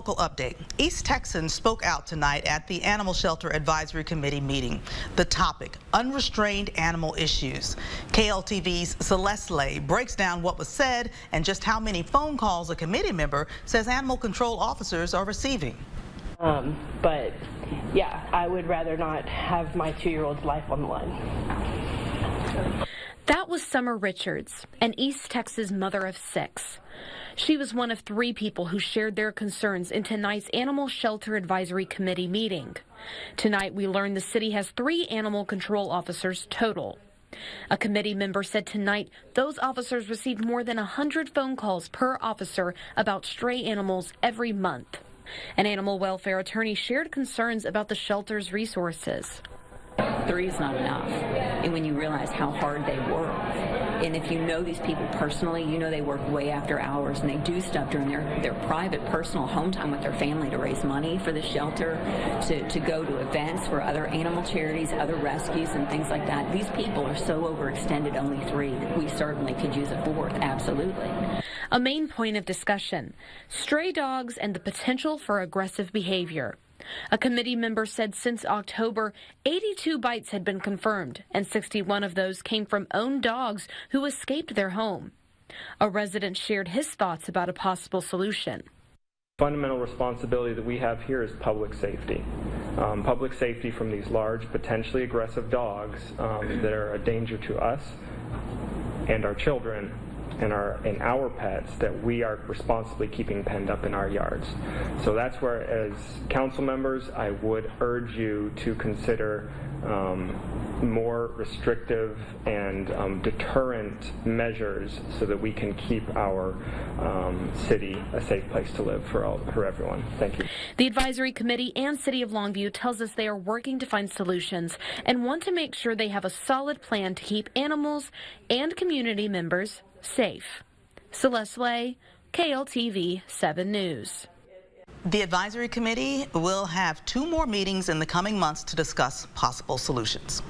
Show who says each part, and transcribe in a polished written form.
Speaker 1: Local update. East Texans spoke out tonight at the Animal Shelter Advisory Committee meeting. The topic, unrestrained animal issues. KLTV's Celeste Lay breaks down what was said and just how many phone calls a committee member says animal control officers are receiving.
Speaker 2: But yeah, I would rather not have my 2-year-old's life on the line.
Speaker 3: That was Summer Richards, an East Texas mother of 6. She was one of 3 people who shared their concerns in tonight's Animal Shelter Advisory Committee meeting. Tonight, we learned the city has 3 animal control officers total. A committee member said tonight those officers received more than 100 phone calls per officer about stray animals every month. An animal welfare attorney shared concerns about the shelter's resources.
Speaker 4: 3 is not enough. And when you realize how hard they work, and if you know these people personally, you know they work way after hours and they do stuff during their private, personal home time with their family to raise money for the shelter, to go to events for other animal charities, other rescues and things like that. These people are so overextended, only 3. We certainly could use a 4th, absolutely.
Speaker 3: A main point of discussion, stray dogs and the potential for aggressive behavior. A committee member said since October, 82 bites had been confirmed, and 61 of those came from owned dogs who escaped their home. A resident shared his thoughts about a possible solution.
Speaker 5: Fundamental responsibility that we have here is public safety. Public safety from these large, potentially aggressive dogs that are a danger to us and our children and our pets that we are responsibly keeping penned up in our yards. So that's where, as council members, I would urge you to consider more restrictive and deterrent measures so that we can keep our city a safe place to live for everyone. Thank you.
Speaker 3: The advisory committee and City of Longview tells us they are working to find solutions and want to make sure they have a solid plan to keep animals and community members safe. Celeste Lay, KLTV 7 News.
Speaker 1: The advisory committee will have 2 more meetings in the coming months to discuss possible solutions.